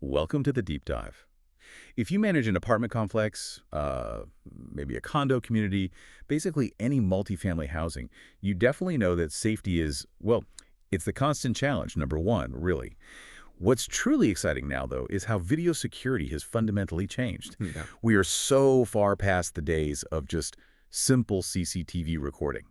Welcome to the deep dive. If you manage an apartment complex, maybe a condo community, basically any multifamily housing, you definitely know that safety is, well, it's the constant challenge, number one, really. What's truly exciting now, though, is how video security has fundamentally changed. Yeah. We are so far past the days of just simple CCTV recording,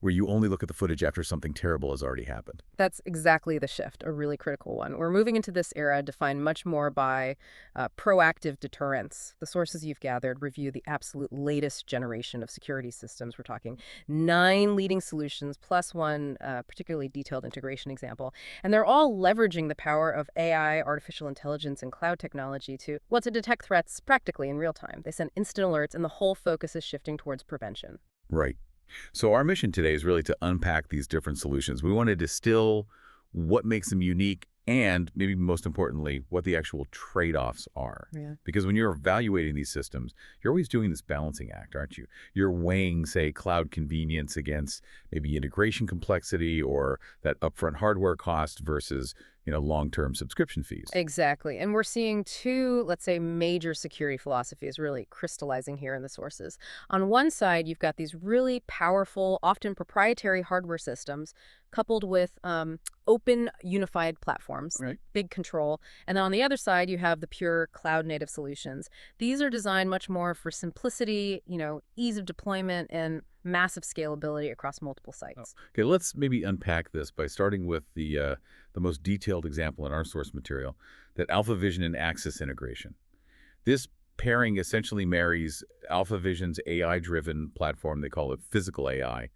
where you only look at the footage after something terrible has already happened. That's exactly the shift, a really critical one. We're moving into this era defined much more by proactive deterrence. The sources you've gathered review the absolute latest generation of security systems. We're talking 9 leading solutions plus one particularly detailed integration example. And they're all leveraging the power of AI, artificial intelligence, and cloud technology to detect threats practically in real time. They send instant alerts, and the whole focus is shifting towards prevention. Right. So our mission today is really to unpack these different solutions. We want to distill what makes them unique and, maybe most importantly, what the actual trade-offs are. Yeah. Because when you're evaluating these systems, you're always doing this balancing act, aren't you? You're weighing, say, cloud convenience against maybe integration complexity or that upfront hardware cost versus, long-term subscription fees. Exactly. And we're seeing two, let's say, major security philosophies really crystallizing here in the sources. On one side, you've got these really powerful, often proprietary hardware systems coupled with open unified platforms, Right. big control. And then on the other side, you have the pure cloud native solutions. These are designed much more for simplicity, ease of deployment, and massive scalability across multiple sites. Okay, let's maybe unpack this by starting with the most detailed example in our source material, that AlphaVision and Axis integration. This pairing essentially marries AlphaVision's AI-driven platform, they call it physical AI,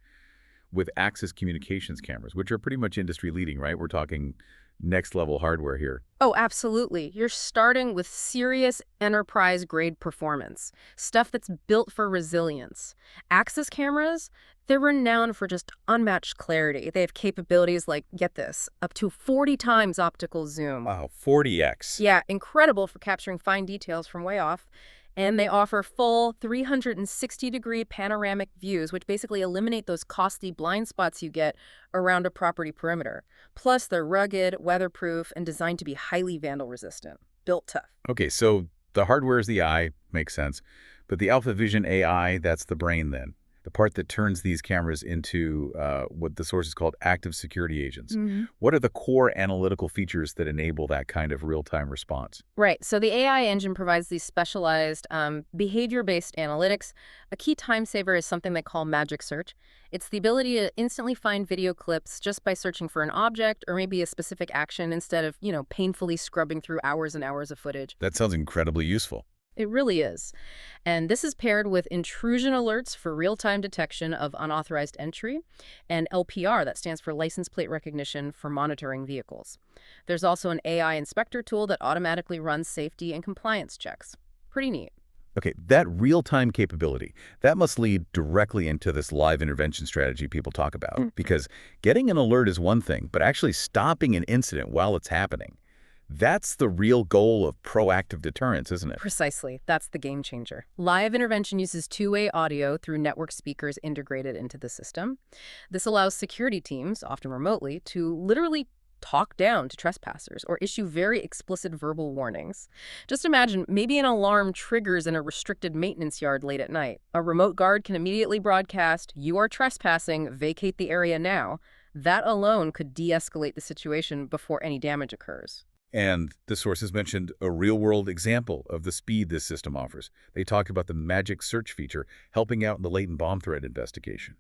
with Axis communications cameras, which are pretty much industry-leading, right? We're talking next-level hardware here. Oh, absolutely. You're starting with serious enterprise-grade performance, stuff that's built for resilience. Axis cameras, they're renowned for just unmatched clarity. They have capabilities like, get this, up to 40 times optical zoom. Wow, 40x. Yeah, incredible for capturing fine details from way off. And they offer full 360-degree panoramic views, which basically eliminate those costly blind spots you get around a property perimeter. Plus, they're rugged, weatherproof, and designed to be highly vandal-resistant. Built tough. Okay, so the hardware is the eye, makes sense. But the AlphaVision AI, that's the brain then. The part that turns these cameras into what the source is called active security agents. What are the core analytical features that enable that kind of real-time response? Right. So the AI engine provides these specialized behavior-based analytics. A key time saver is something they call magic search. It's the ability to instantly find video clips just by searching for an object or maybe a specific action instead of, painfully scrubbing through hours and hours of footage. That sounds incredibly useful. It really is. And this is paired with intrusion alerts for real-time detection of unauthorized entry and LPR, that stands for license plate recognition, for monitoring vehicles. There's also an AI inspector tool that automatically runs safety and compliance checks. Pretty neat. Okay, that real-time capability, that must lead directly into this live intervention strategy people talk about. Because getting an alert is one thing, but actually stopping an incident while it's happening, that's the real goal of proactive deterrence, isn't it? Precisely. That's the game changer. Live intervention uses two-way audio through network speakers integrated into the system. This allows security teams, often remotely, to literally talk down to trespassers or issue very explicit verbal warnings. Just imagine, maybe an alarm triggers in a restricted maintenance yard late at night. A remote guard can immediately broadcast, "You are trespassing, vacate the area now." That alone could de-escalate the situation before any damage occurs. And the sources mentioned a real-world example of the speed this system offers. They talked about the magic search feature helping out in the latent bomb threat investigation.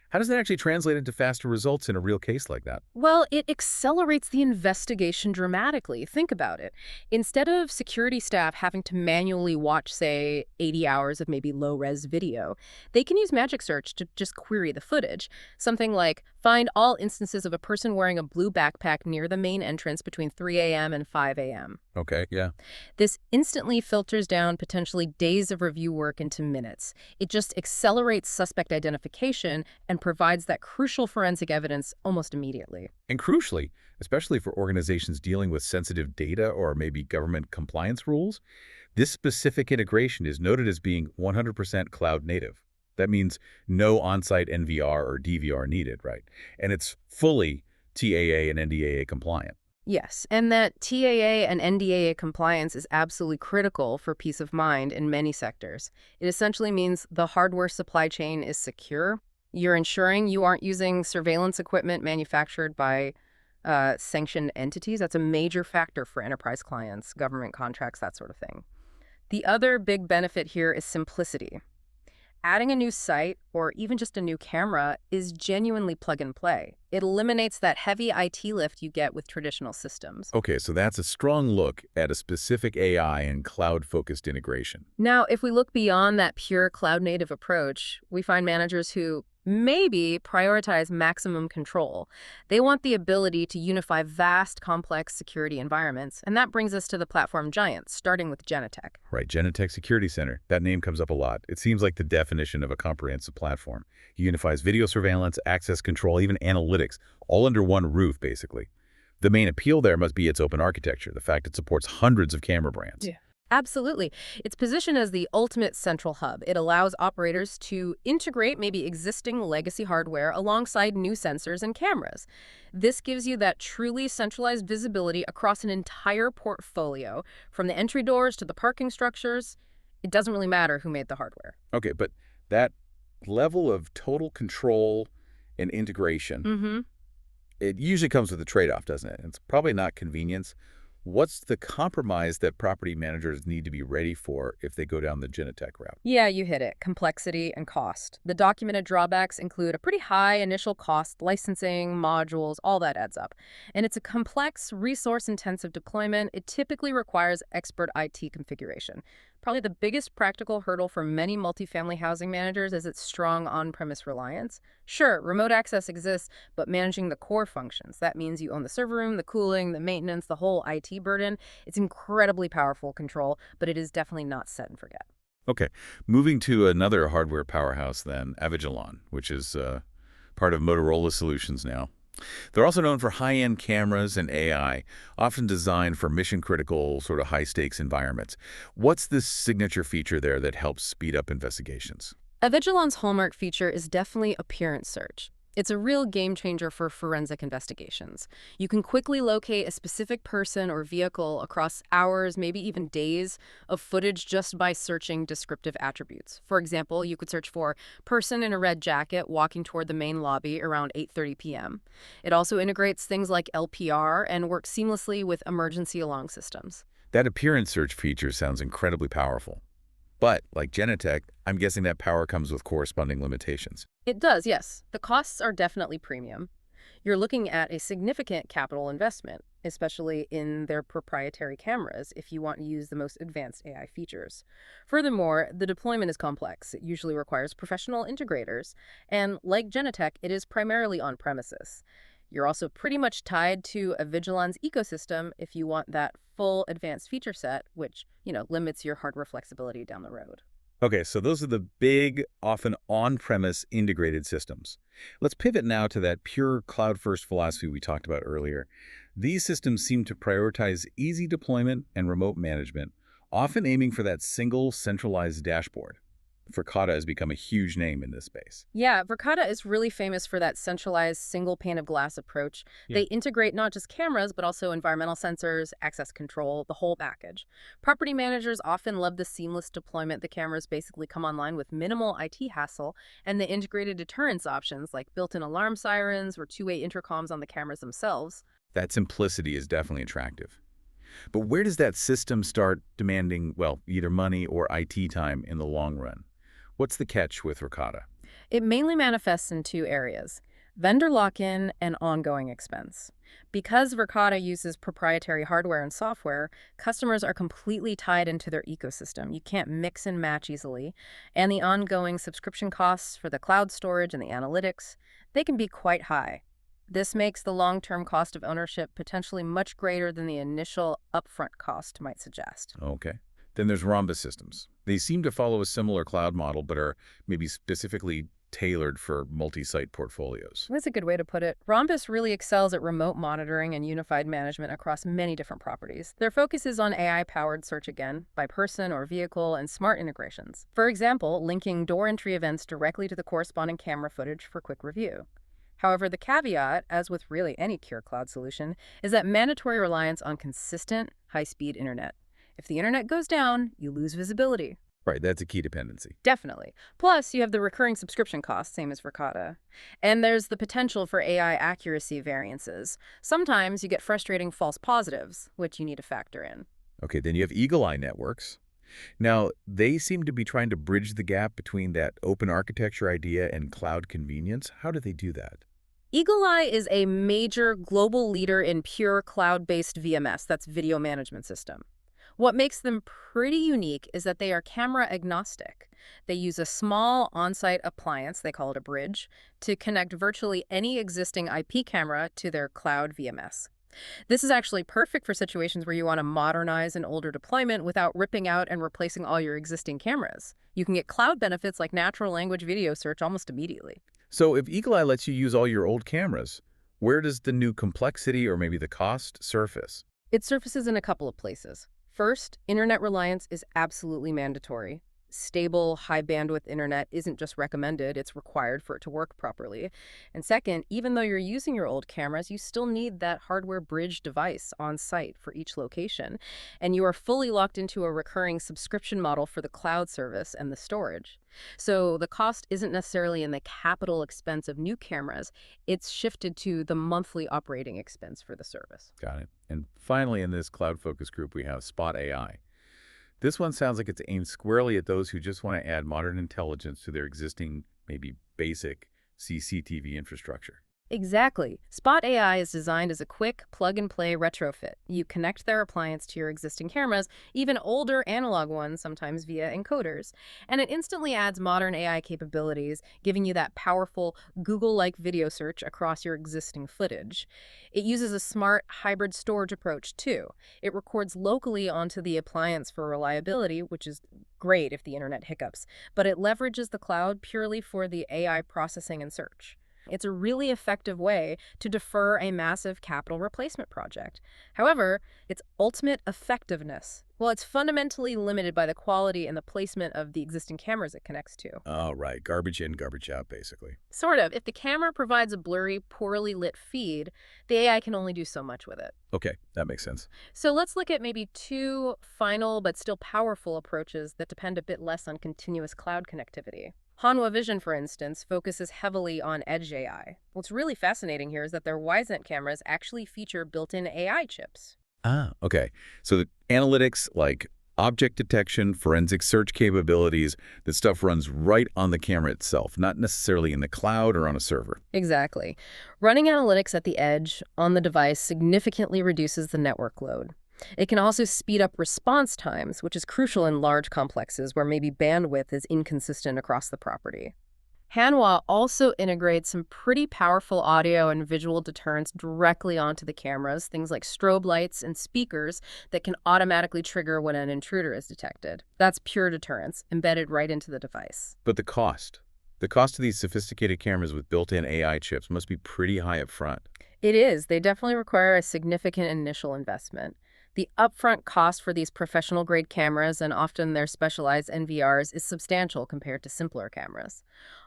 How does that actually translate into faster results in a real case like that? Well, it accelerates the investigation dramatically. Think about it. Instead of security staff having to manually watch, say, 80 hours of maybe low-res video, they can use Magic Search to just query the footage. Something like, find all instances of a person wearing a blue backpack near the main entrance between 3 a.m. and 5 a.m. Okay, yeah. This instantly filters down potentially days of review work into minutes. It just accelerates suspect identification and provides that crucial forensic evidence almost immediately. And crucially, especially for organizations dealing with sensitive data or maybe government compliance rules, this specific integration is noted as being 100% cloud native. That means no on-site NVR or DVR needed, right? And it's fully TAA and NDAA compliant. Yes, and that TAA and NDAA compliance is absolutely critical for peace of mind in many sectors. It essentially means the hardware supply chain is secure. You're ensuring you aren't using surveillance equipment manufactured by sanctioned entities. That's a major factor for enterprise clients, government contracts, that sort of thing. The other big benefit here is simplicity. Adding a new site or even just a new camera is genuinely plug and play. It eliminates that heavy IT lift you get with traditional systems. Okay, so that's a strong look at a specific AI and cloud-focused integration. Now, if we look beyond that pure cloud native approach, we find managers who maybe prioritize maximum control. They want the ability to unify vast, complex security environments, and that brings us to the platform giants, starting with Genetec. Right, Genetec Security Center. That name comes up a lot. It seems like the definition of a comprehensive platform. It unifies video surveillance, access control, even analytics, all under one roof, basically. The main appeal there must be its open architecture, the fact it supports hundreds of camera brands. Yeah. Absolutely. It's positioned as the ultimate central hub. It allows operators to integrate maybe existing legacy hardware alongside new sensors and cameras. This gives you that truly centralized visibility across an entire portfolio, from the entry doors to the parking structures. It doesn't really matter who made the hardware. Okay, but that level of total control and integration, Mm-hmm. it usually comes with a trade-off, doesn't it? It's probably not convenience. What's the compromise that property managers need to be ready for if they go down the Genetec route? Yeah, you hit it. Complexity and cost. The documented drawbacks include a pretty high initial cost, licensing, modules, all that adds up. And it's a complex, resource-intensive deployment. It typically requires expert IT configuration. Probably the biggest practical hurdle for many multifamily housing managers is its strong on-premise reliance. Sure, remote access exists, but managing the core functions. That means you own the server room, the cooling, the maintenance, the whole IT burden. It's incredibly powerful control, but it is definitely not set and forget. Okay, moving to another hardware powerhouse then, Avigilon, which is part of Motorola Solutions now. They're also known for high-end cameras and AI, often designed for mission-critical, sort of high-stakes environments. What's this signature feature there that helps speed up investigations? Avigilon's hallmark feature is definitely appearance search. It's a real game changer for forensic investigations. You can quickly locate a specific person or vehicle across hours, maybe even days, of footage just by searching descriptive attributes. For example, you could search for person in a red jacket walking toward the main lobby around 8:30 p.m. It also integrates things like LPR and works seamlessly with emergency alarm systems. That appearance search feature sounds incredibly powerful. But, like Genetec, I'm guessing that power comes with corresponding limitations. It does, yes. The costs are definitely premium. You're looking at a significant capital investment, especially in their proprietary cameras if you want to use the most advanced AI features. Furthermore, the deployment is complex. It usually requires professional integrators, and like Genetec, it is primarily on premises. You're also pretty much tied to Avigilon's ecosystem if you want that full advanced feature set, which, limits your hardware flexibility down the road. Okay, so those are the big, often on-premise integrated systems. Let's pivot now to that pure cloud-first philosophy we talked about earlier. These systems seem to prioritize easy deployment and remote management, often aiming for that single centralized dashboard. Verkada has become a huge name in this space. Yeah, Verkada is really famous for that centralized single pane of glass approach. Yeah. They integrate not just cameras, but also environmental sensors, access control, the whole package. Property managers often love the seamless deployment. The cameras basically come online with minimal IT hassle, and the integrated deterrence options like built-in alarm sirens or two-way intercoms on the cameras themselves. That simplicity is definitely attractive. But where does that system start demanding, well, either money or IT time in the long run? What's the catch with Verkada? It mainly manifests in two areas: vendor lock-in and ongoing expense. Because Verkada uses proprietary hardware and software, customers are completely tied into their ecosystem. You can't mix and match easily. And the ongoing subscription costs for the cloud storage and the analytics, they can be quite high. This makes the long-term cost of ownership potentially much greater than the initial upfront cost might suggest. Okay. Then there's Rhombus systems. They seem to follow a similar cloud model, but are maybe specifically tailored for multi-site portfolios. That's a good way to put it. Rhombus really excels at remote monitoring and unified management across many different properties. Their focus is on AI-powered search again, by person or vehicle, and smart integrations. For example, linking door entry events directly to the corresponding camera footage for quick review. However, the caveat, as with really any pure cloud solution, is that mandatory reliance on consistent, high-speed internet. If the internet goes down, you lose visibility. Right, that's a key dependency. Definitely. Plus, you have the recurring subscription costs, same as Verkada. And there's the potential for AI accuracy variances. Sometimes you get frustrating false positives, which you need to factor in. Okay, then you have Eagle Eye networks. Now, they seem to be trying to bridge the gap between that open architecture idea and cloud convenience. How do they do that? Eagle Eye is a major global leader in pure cloud-based VMS, that's video management system. What makes them pretty unique is that they are camera agnostic. They use a small on-site appliance, they call it a bridge, to connect virtually any existing IP camera to their cloud VMS. This is actually perfect for situations where you want to modernize an older deployment without ripping out and replacing all your existing cameras. You can get cloud benefits like natural language video search almost immediately. So if Eagle Eye lets you use all your old cameras, where does the new complexity or maybe the cost surface? It surfaces in a couple of places. First, internet reliance is absolutely mandatory. Stable, high-bandwidth internet isn't just recommended, it's required for it to work properly. And second, even though you're using your old cameras, you still need that hardware bridge device on site for each location. And you are fully locked into a recurring subscription model for the cloud service and the storage. So the cost isn't necessarily in the capital expense of new cameras, it's shifted to the monthly operating expense for the service. Got it. And finally, in this cloud focus group, we have Spot AI. This one sounds like it's aimed squarely at those who just want to add modern intelligence to their existing, maybe basic CCTV infrastructure. Exactly. Spot AI is designed as a quick plug-and-play retrofit. You connect their appliance to your existing cameras, even older analog ones, sometimes via encoders, and it instantly adds modern AI capabilities, giving you that powerful Google-like video search across your existing footage. It uses a smart hybrid storage approach, too. It records locally onto the appliance for reliability, which is great if the internet hiccups, but it leverages the cloud purely for the AI processing and search. It's a really effective way to defer a massive capital replacement project. However, its ultimate effectiveness, well, it's fundamentally limited by the quality and the placement of the existing cameras it connects to. Oh, right. Garbage in, garbage out, basically. Sort of. If the camera provides a blurry, poorly lit feed, the AI can only do so much with it. Okay, that makes sense. So let's look at maybe two final but still powerful approaches that depend a bit less on continuous cloud connectivity. Hanwha Vision, for instance, focuses heavily on edge AI. What's really fascinating here is that their Wisent cameras actually feature built-in AI chips. Ah, okay. So the analytics like object detection, forensic search capabilities, that stuff runs right on the camera itself, not necessarily in the cloud or on a server. Exactly. Running analytics at the edge on the device significantly reduces the network load. It can also speed up response times, which is crucial in large complexes where maybe bandwidth is inconsistent across the property. Hanwha also integrates some pretty powerful audio and visual deterrence directly onto the cameras, things like strobe lights and speakers that can automatically trigger when an intruder is detected. That's pure deterrence, embedded right into the device. But the cost. The cost of these sophisticated cameras with built-in AI chips must be pretty high up front. It is. They definitely require a significant initial investment. The upfront cost for these professional-grade cameras and often their specialized NVRs is substantial compared to simpler cameras.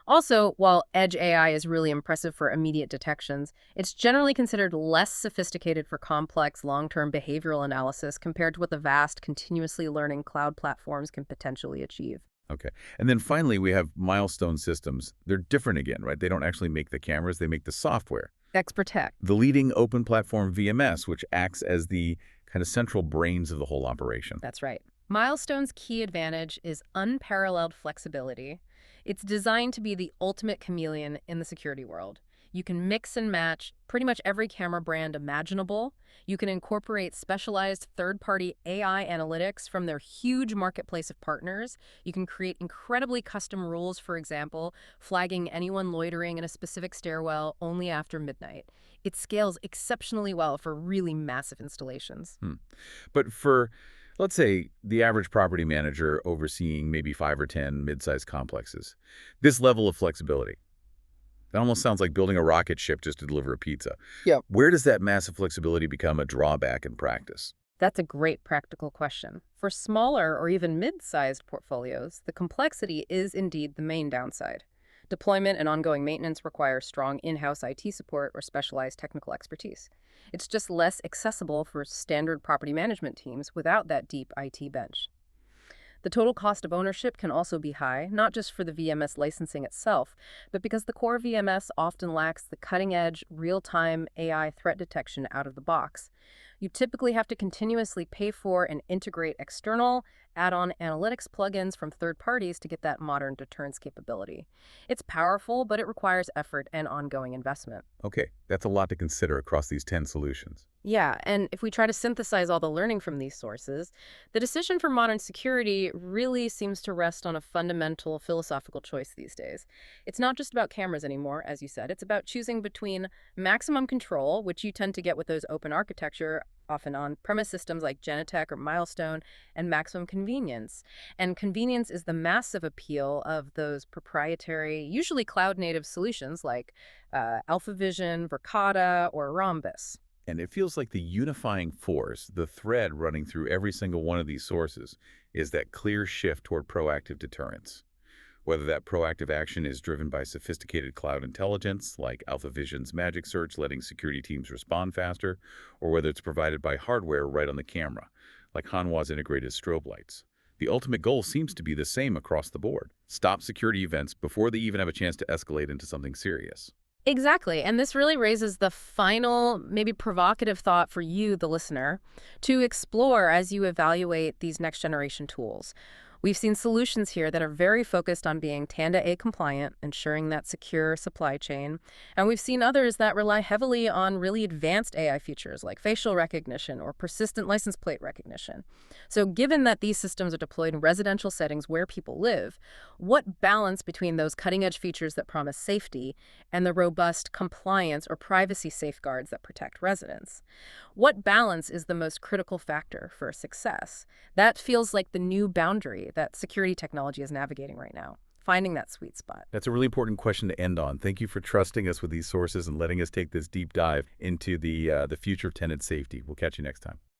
Also, while Edge AI is really impressive for immediate detections, it's generally considered less sophisticated for complex long-term behavioral analysis compared to what the vast, continuously learning cloud platforms can potentially achieve. Okay. And then finally, we have Milestone Systems. They're different again, right? They don't actually make the cameras, they make the software. XProtect. The leading open platform VMS, which acts as the kind of central brains of the whole operation. That's right. Milestone's key advantage is unparalleled flexibility. It's designed to be the ultimate chameleon in the security world. You can mix and match pretty much every camera brand imaginable. You can incorporate specialized third-party AI analytics from their huge marketplace of partners. You can create incredibly custom rules, for example, flagging anyone loitering in a specific stairwell only after midnight. It scales exceptionally well for really massive installations. But for, let's say, the average property manager overseeing maybe 5 or 10 mid-sized complexes, this level of flexibility, that almost sounds like building a rocket ship just to deliver a pizza. Yeah. Where does that massive flexibility become a drawback in practice? That's a great practical question. For smaller or even mid-sized portfolios, the complexity is indeed the main downside. Deployment and ongoing maintenance require strong in-house IT support or specialized technical expertise. It's just less accessible for standard property management teams without that deep IT bench. The total cost of ownership can also be high, not just for the VMS licensing itself, but because the core VMS often lacks the cutting-edge, real-time AI threat detection out of the box. You typically have to continuously pay for and integrate external, add-on analytics plugins from third parties to get that modern deterrence capability. It's powerful, but it requires effort and ongoing investment. Okay, that's a lot to consider across these 10 solutions. Yeah, and if we try to synthesize all the learning from these sources, the decision for modern security really seems to rest on a fundamental philosophical choice these days. It's not just about cameras anymore, as you said. It's about choosing between maximum control, which you tend to get with those open architecture, often on-premise systems like Genetec or Milestone, and maximum convenience. And convenience is the massive appeal of those proprietary, usually cloud-native solutions like AlphaVision, Verkada, or Rhombus. And it feels like the unifying force, the thread running through every single one of these sources, is that clear shift toward proactive deterrence. Whether that proactive action is driven by sophisticated cloud intelligence, like AlphaVision's Magic Search letting security teams respond faster, or whether it's provided by hardware right on the camera, like Hanwha's integrated strobe lights. The ultimate goal seems to be the same across the board. Stop security events before they even have a chance to escalate into something serious. Exactly. And this really raises the final, maybe provocative thought for you, the listener, to explore as you evaluate these next generation tools. We've seen solutions here that are very focused on being Tanda A compliant, ensuring that secure supply chain. And we've seen others that rely heavily on really advanced AI features like facial recognition or persistent license plate recognition. So given that these systems are deployed in residential settings where people live, what balance between those cutting-edge features that promise safety and the robust compliance or privacy safeguards that protect residents? What balance is the most critical factor for success? That feels like the new boundary that security technology is navigating right now, finding that sweet spot. That's a really important question to end on. Thank you for trusting us with these sources and letting us take this deep dive into the future of tenant safety. We'll catch you next time.